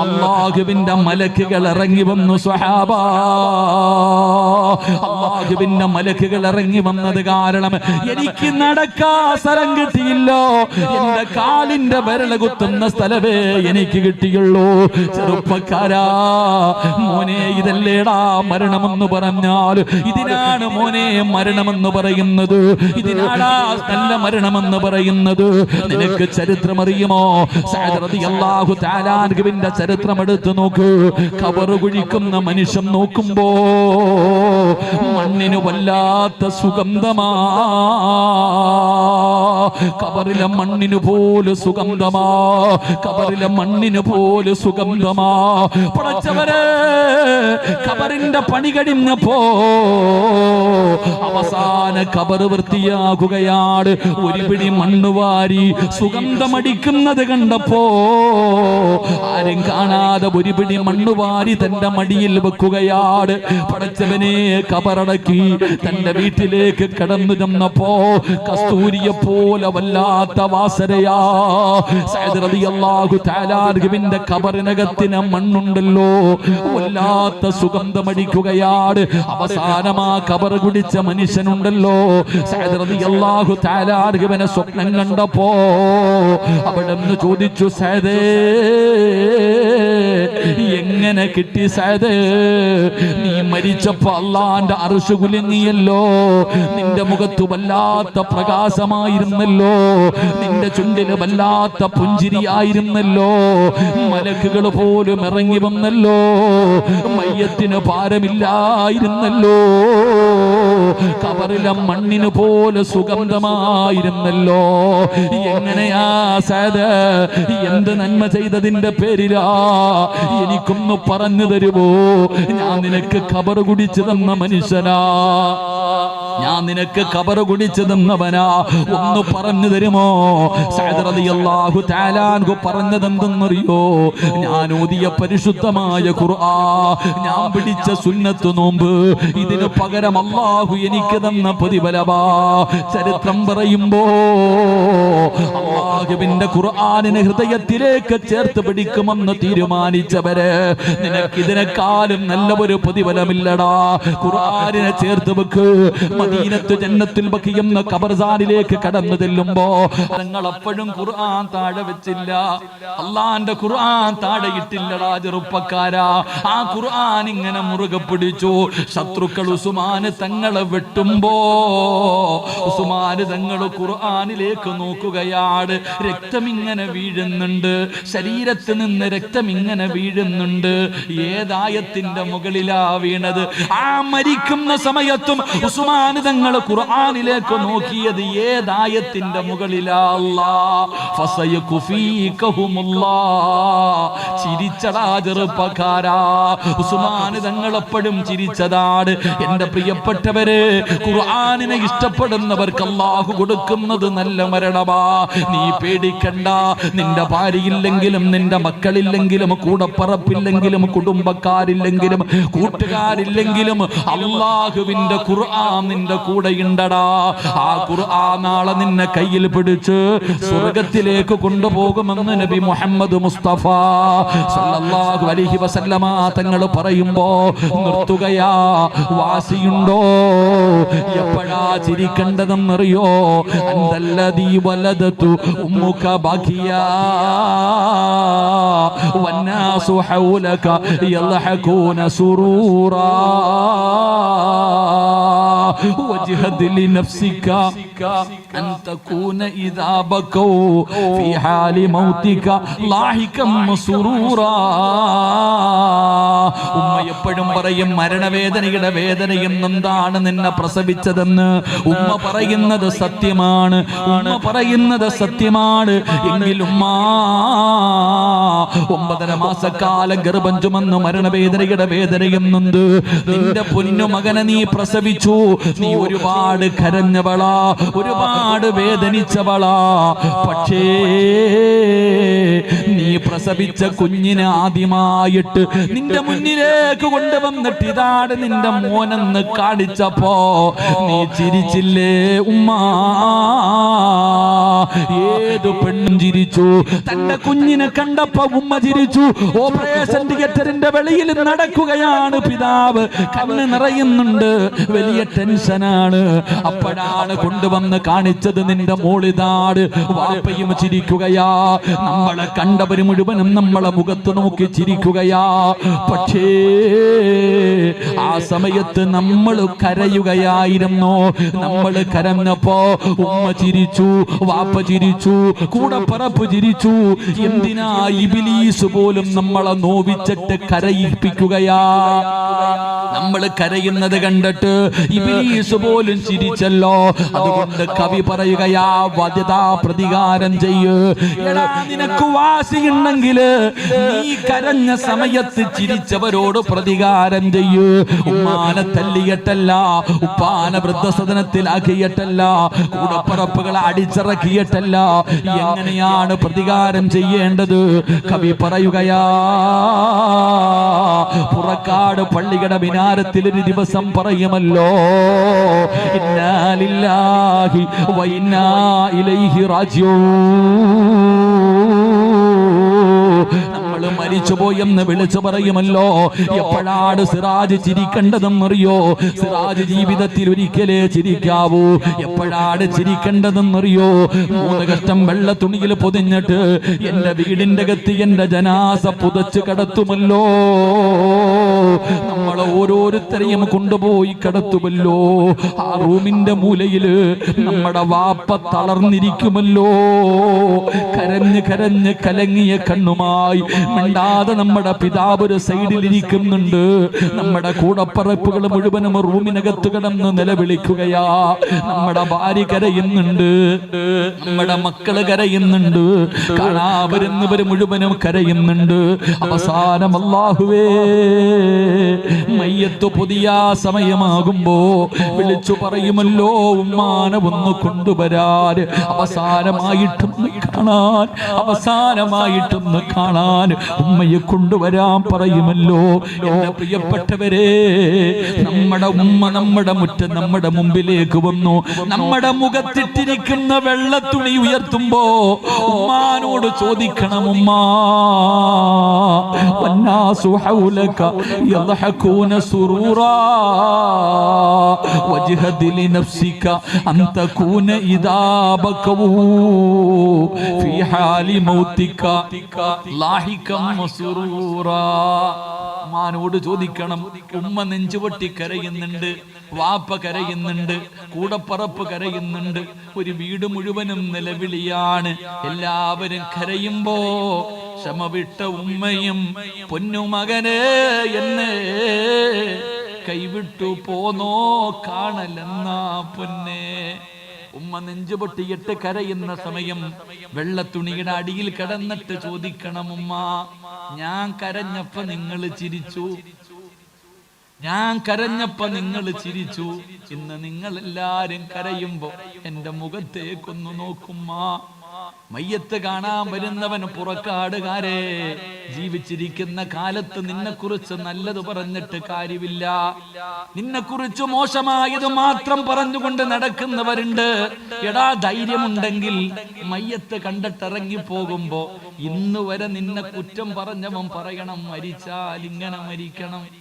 അല്ലാഹുവിന്റെ മലക്കുകൾ ഇറങ്ങി വന്നു സ്വഹാബാ. അല്ലാഹുവിന്റെ മലക്കുകൾ ഇറങ്ങി വന്നത് കാരണം എനിക്ക് നടക്കാ സ്ഥലം കിട്ടിയില്ല. എന്റെ കാലിന്റെ വിരൽ കുത്തുന്ന സ്ഥലമേ എനിക്ക് കിട്ടിയുള്ളൂ. ചെറുപ്പക്കാരാ മോനെ, ഇതല്ലേടാ മരണമെന്ന് പറഞ്ഞാൽ? ഇതിനാണ് മോനെ മരണമെന്ന് പറയുന്നത്, ഇതിനാടാ നല്ല മരണമെന്ന് പറയുന്നത്. നിനക്ക് ചരിത്രം അറിയുമോ? സഅദ് റളിയല്ലാഹു തആല അൻഹുവിന്റെ ചരിത്രം എടുത്തു നോക്ക്. ഖബർ കുഴിക്കുന്ന മനുഷ്യൻ നോക്കുമ്പോ മണ്ണിന് വല്ലാത്ത സുഗന്ധമാ, ഖബറിലെ മണ്ണിന് പോലെ സുഗന്ധമാ, ഖബറിലെ മണ്ണിന് പോലെ സുഗന്ധമാ. പടച്ചവരെ, ഖബറിന്റെ പണി കഴിഞ്ഞപ്പോ അവസാന ഖബർ വൃത്തിയാകുകയാണ്. ഒരു പിടി മണ്ണ് വാരി സുഗന്ധമടിക്കുന്നത് കണ്ടപ്പോ ആരും കാണാതെ ഒരു പിടി മണ്ണ് വാരി തന്റെ മടിയിൽ വെക്കുകയാണ്. പടച്ചവനെ ഖബറടക്കി തന്റെ വീട്ടിലേക്ക് കടന്നു ചെന്നപ്പോ കസ്തൂരിയെ പോലെ പോലെ വല്ലാത്ത വാസനയാ. സഅദ് റളിയല്ലാഹു തആല അൻഹുവിന്റെ ഖബറിനകത്തിന് മണ്ണുണ്ടല്ലോ, വല്ലാത്ത സുഗന്ധമടിക്കുകയാണ്. അവസാനമാ ഖബർ കുടിച്ച മനുഷ്യനുണ്ടല്ലോ, സഅദ് റളിയല്ലാഹു തആല അൻഹുവിനെ സ്വപ്നം കണ്ടപ്പോ അവിടുന്ന് ചോദിച്ചു, സഅദേ എങ്ങനെ കിട്ടി സഅദേ? നീ മരിച്ചപ്പോ അല്ലാഹുവിന്റെ അർശ് കുലുങ്ങിയല്ലോ, നിന്റെ മുഖത്ത് വല്ലാത്ത പ്രകാശമായിരുന്നല്ലോ, നിന്റെ ചുണ്ടില് വല്ലാത്ത പുഞ്ചിരിയായിരുന്നല്ലോ, മലക്കുകൾ പോലും ഇറങ്ങി വന്നല്ലോ, മയ്യത്തിന് ഭാരമില്ലായിരുന്നല്ലോ, ഖബറിലെ മണ്ണിന് പോലെ സുഗന്ധമായിരുന്നല്ലോ. എങ്ങനെയാ സഅദ്, എന്ത് നന്മ ചെയ്തതിന്റെ പേരിലാ? എനിക്കൊന്ന് പറഞ്ഞു തരുമോ? ഞാൻ നിനക്ക് ഖബർ കുടിച്ചു തന്ന മനുഷ്യനാ, ഞാൻ നിനക്ക് ഖബർ കുടിച്ചു തന്നവനാ, ഒന്ന് പറഞ്ഞു തരുമോ? സഅദ് റളിയല്ലാഹു തആല അൻഹു പറഞ്ഞതെന്തെന്നറിയോ? ഞാൻ ഓതിയ പരിശുദ്ധമായ ഖുർആൻ, ഞാൻ പിടിച്ച സുന്നത്ത് നോമ്പ്, ഇതിന് പകരം അല്ലാഹു എനിക്ക് തന്ന പ്രതിഫലമാ. ചരിത്രം പറയുമ്പോ അല്ലാഹുവിന്റെ ഖുർആനിനെ ഹൃദയത്തിലേക്ക് ചേർത്ത് പിടിക്കുമെന്ന് തീരുമാനിച്ചവര്, നിനക്കിതിനെക്കാളും നല്ല ഒരു പ്രതിഫലമില്ലടാ. ഖുർആനിനെ ചേർത്ത് വെക്ക്. മദീനത്ത് ജന്നത്തുൽ ബഖി എന്ന ഖബർസാനിലേക്ക് കടന്നു ചെല്ലുമ്പോ നിങ്ങൾ അപ്പോഴും ഖുർആൻ താഴെ വെച്ചില്ല, അള്ളാന്റെ ഖുർആൻ താഴെ ഇട്ടില്ലടാ ചെറുപ്പക്കാരാ. ആ ഖുർആൻ ഇങ്ങനെ മുറുകെ പിടിച്ചു. ശത്രുക്കൾ ഉസ്മാന് തങ്ങളെ വെട്ടുമ്പോ ഉസ്മാന് തങ്ങൾ ഖുർആനിലേക്ക് നോക്കുകയാണ്. രക്തം ഇങ്ങനെ വീഴുന്നുണ്ട്, ശരീരത്തിൽ നിന്ന് രക്തം ഇങ്ങനെ വീഴുന്നുണ്ട്. ഏതായത്തിന്റെ മുകളിലാ വീണത്? ആ മരിക്കുന്ന സമയത്തും ഉസ്മാൻ തങ്ങൾ ഖുർആനിലേക്ക് നോക്കിയത് ഏതായത്തിന്റെ മുകളിലാ? ചിരിച്ചടാ ചെറുപ്പക്കാരാ. ഉസ്മാൻ തങ്ങൾ എപ്പോഴും ചിരിച്ചതാണ്. എന്റെ പ്രിയപ്പെട്ടവര്, ഖുർആനിനെ ഇഷ്ടപ്പെടുന്നവർക്ക് അല്ലാഹു കൊടുക്കുന്നത് നല്ല മരണമാ. നീ പേടിക്കണ്ട. നിന്റെ ഭാര്യയില്ലെങ്കിലും നിന്റെ മക്കളില്ലെങ്കിലും കൂടപ്പറപ്പില്ലെങ്കിലും കുടുംബക്കാരില്ലെങ്കിലും കൂട്ടുകാരില്ലെങ്കിലും അല്ലാഹുവിന്റെ ഖുർആൻ നിന്റെ കൂടെ ഉണ്ടടാ. ആ ഖുർആൻ നാളെ നിന്നെ കയ്യിൽ പിടിച്ച് സ്വർഗത്തിലേക്ക് കൊണ്ടുപോകുമെന്ന് നബി മുഹമ്മദ് മുസ്തഫ സല്ലല്ലാഹു അലൈഹി വസല്ലമ തങ്ങൾ പറയുമ്പോ നിർത്തുകയാ. വാസിയുണ്ടോ? എപ്പോഴാ ചിരിക്കേണ്ടതെന്നറിയോ? അന്തല്ലദീ വലദതു ഉമ്മുക ബഖിയാ വന്നാസു ഹൗലക യൽഹഖൂന സുറൂറാ وجهد لنفسك أن تكون إذا بكوا في حال موتك لاحقا مسرورا. ഉമ്മ എപ്പോഴും പറയും മരണവേദനയുടെ വേദനയും എന്താണ് നിന്നെ പ്രസവിച്ചതെന്ന്. ഉമ്മ പറയുന്നത് സത്യമാണ്, ഉമ്മ പറയുന്നത് സത്യമാണ്. എങ്കിലും 9.5 മാസക്കാലം ഗർഭം ചുമന്ന് മരണവേദനയുടെ വേദനയുന്നുണ്ട്. നിന്റെ പൊന്നു മകനെ നീ പ്രസവിച്ചു, നീ ഒരുപാട് കരഞ്ഞവളാ, ഒരുപാട് വേദനിച്ചവളാ. പക്ഷേ നീ പ്രസവിച്ച കുഞ്ഞിനെ ആദ്യമായിട്ട് നിന്റെ മുന്നിലേക്ക് കൊണ്ടുവന്നിട്ട് ഇതാണ് നിന്റെ മോനെന്ന് കാണിച്ചപ്പോ നീ ചിരിച്ചില്ലേ ഉമ്മ? ഏതു പെണ്ണും ചിരിച്ചു. തന്റെ കുഞ്ഞിനെ കണ്ടപ്പോ ഉമ്മ ചിരിച്ചു. ഓപ്പറേഷൻ തിയേറ്ററിന്റെ വെളിയിൽ നടക്കുകയാണ് പിതാവ്, കണ്ണ് നിറയുന്നുണ്ട്, വലിയ ടെൻഷനാണ്. അപ്പോഴാണ് കൊണ്ടുവന്ന് കാണിച്ചത് നിന്റെ മോളിതാണ്. വാപ്പയും ചിരിക്കുകയാ. നമ്മളെ കണ്ടവര് മുഴുവനും നമ്മളെ മുഖത്ത് നോക്കി ചിരിക്കുകയാ. പക്ഷേ ആ സമയത്ത് നമ്മൾ കരയുകയായിരുന്നു. നമ്മൾ കരഞ്ഞപ്പോ ഉമ്മ ചിരിച്ചു, വാപ്പ ചിരിച്ചു, കൂടപ്പറപ്പ് ചിരിച്ചു. എന്തിനാ ഇബ്ലീസ് പോലും നമ്മളെ നോവിച്ചിട്ട് കരയിപ്പിക്കുകയാ. നമ്മൾ കരയുന്നത് കണ്ടിട്ട് ഇബ്ലീസ് പോലും ചിരിച്ചല്ലോ. അതുകൊണ്ട് കവി പറയുകയാ, വധ്യതാ പ്രതികാരം ചെയ്യ്. എടാ, നിനക്ക് വാശിയുണ്ടെങ്കിൽ നീ കരഞ്ഞ സമയത്ത് ചിരിച്ചവരോട് പ്രതികാരം ചെയ്യ്. ഉമ്മാനെ തല്ലിയിട്ടല്ല, ഉപ്പാനെ വൃദ്ധസദനത്തിലാക്കിയിട്ടല്ല, കൂടപ്പറപ്പുകളെ അടിച്ചിറക്കിയിട്ടല്ല. എങ്ങനെയാണ് പ്രതികാരം ചെയ്യേണ്ടത്? കവി പറയുകയാ, പുറക്കാട് പള്ളിയുടെ വിഹാരത്തിൽ ഒരു ദിവസം പറയുമല്ലോ, ഇന്നാ ലില്ലാഹി വ ഇന്നാ ഇലൈഹി റാജിഊൻ. നമ്മൾ മരിച്ചുപോയെന്ന് വിളിച്ചു പറയുമല്ലോ. എപ്പോഴാണ് സിറാജ് ചിരിക്കേണ്ടതെന്നറിയോ? സിറാജ് ജീവിതത്തിൽ ഒരിക്കലേ ചിരിക്കാവൂ. എപ്പോഴാണ് ചിരിക്കേണ്ടതെന്നറിയോ? 3 കഷ്ടം വെള്ള തുണിയിൽ പൊതിഞ്ഞിട്ട് എന്റെ വീടിന്റെ അകത്ത് എന്റെ ജനാസ പുതച്ച് കടത്തുമല്ലോ. നമ്മൾ ഓരോരുത്തരെയും കൊണ്ടുപോയി കടത്തുമല്ലോ. ആ റൂമിന്റെ മൂലയില് നമ്മുടെ വാപ്പ തളർന്നിരിക്കുമല്ലോ. കരഞ്ഞ് കരഞ്ഞ് കലങ്ങിയ കണ്ണുമായി മിണ്ടാതെ നമ്മുടെ പിതാവ് ഒരു സൈഡിലിരിക്കുന്നുണ്ട്. നമ്മുടെ കൂടപ്പറപ്പുകൾ മുഴുവനും റൂമിനകത്ത് കിടന്ന് നിലവിളിക്കുകയാ. നമ്മുടെ ഭാര്യ കരയുന്നുണ്ട്, നമ്മുടെ മക്കള് കരയുന്നുണ്ട്, കാണാൻ വരുന്നവര് മുഴുവനും കരയുന്നുണ്ട്. അവസാനം അല്ലാഹുവേ, മയ്യത്ത് പുതിയ സമയമാകുമ്പോ വിളിച്ചു പറയുമല്ലോ, ഉമ്മാനെ ഒന്ന് കൊണ്ടുവരാൻ, അവസാനമായിട്ടൊന്ന് കാണാൻ, അവസാനമായിട്ടൊന്ന് കാണാൻ ഉമ്മയെ കൊണ്ടുവരാൻ പറയുമല്ലോ. എന്റെ പ്രിയപ്പെട്ടവരെ, നമ്മുടെ ഉമ്മ നമ്മുടെ മുറ്റം നമ്മുടെ മുമ്പിലേക്ക് വന്നു. നമ്മുടെ മുഖത്തിട്ടിരിക്കുന്ന വെള്ളത്തുണി ഉയർത്തുമ്പോ ഉമ്മാനോട് ചോദിക്കണം, ഉമ്മാ വന്നാസു ഹൗലക യദ്ഹകൂന സുറൂറാ വജ്ഹദ് ലിനഫ്സിക അൻ തകൂന ഇദാ ബകവൂ ഫീ ഹാലി മൗതിക ലാഹികം മസ്റൂറാ. ഉമ്മാനോട് ചോദിക്കണം. ഉമ്മ നെഞ്ചുപൊട്ടി കരയുന്നുണ്ട്, വാപ്പ കരയുന്നുണ്ട്, കൂടപ്പറപ്പ് കരയുന്നുണ്ട്, ഒരു വീട് മുഴുവനും നിലവിളിയാണ്. എല്ലാവരും കരയുമ്പോ ക്ഷമ വിട്ട ഉമ്മയും പൊന്നുമകനെ എന്നെ കൈവിട്ടു പോന്നോ കാണലെന്നാ പൊന്നെ. ഉമ്മ നെഞ്ചുപൊട്ടിയിട്ട് കരയുന്ന സമയം വെള്ളത്തുണിയുടെ അടിയിൽ കിടന്നിട്ട് ചോദിക്കണം, ഉമ്മ ഞാൻ കരഞ്ഞപ്പോ നിങ്ങൾ ചിരിച്ചു, ഞാൻ കരഞ്ഞപ്പോ നിങ്ങൾ ചിരിച്ചു, ഇന്ന് നിങ്ങൾ എല്ലാരും കരയുമ്പോ എന്റെ മുഖത്തേക്കൊന്നു നോക്കുമ്മ. മയ്യത്ത് കാണാൻ വരുന്നവൻ പുറക്കാടുകാരെ, ജീവിച്ചിരിക്കുന്ന കാലത്ത് നിന്നെക്കുറിച്ച് നല്ലത് പറഞ്ഞിട്ട് കാര്യമില്ല, നിന്നെക്കുറിച്ച് മോശമായത് മാത്രം പറഞ്ഞുകൊണ്ട് നടക്കുന്നവരുണ്ട്. എടാ, ധൈര്യമുണ്ടെങ്കിൽ മയ്യത്ത് കണ്ടിട്ടിറങ്ങി പോകുമ്പോ ഇന്ന് വരെ നിന്നെ കുറ്റം പറഞ്ഞവൻ പറയണം, മരിച്ചാൽ ഇങ്ങനെ മരിക്കണം.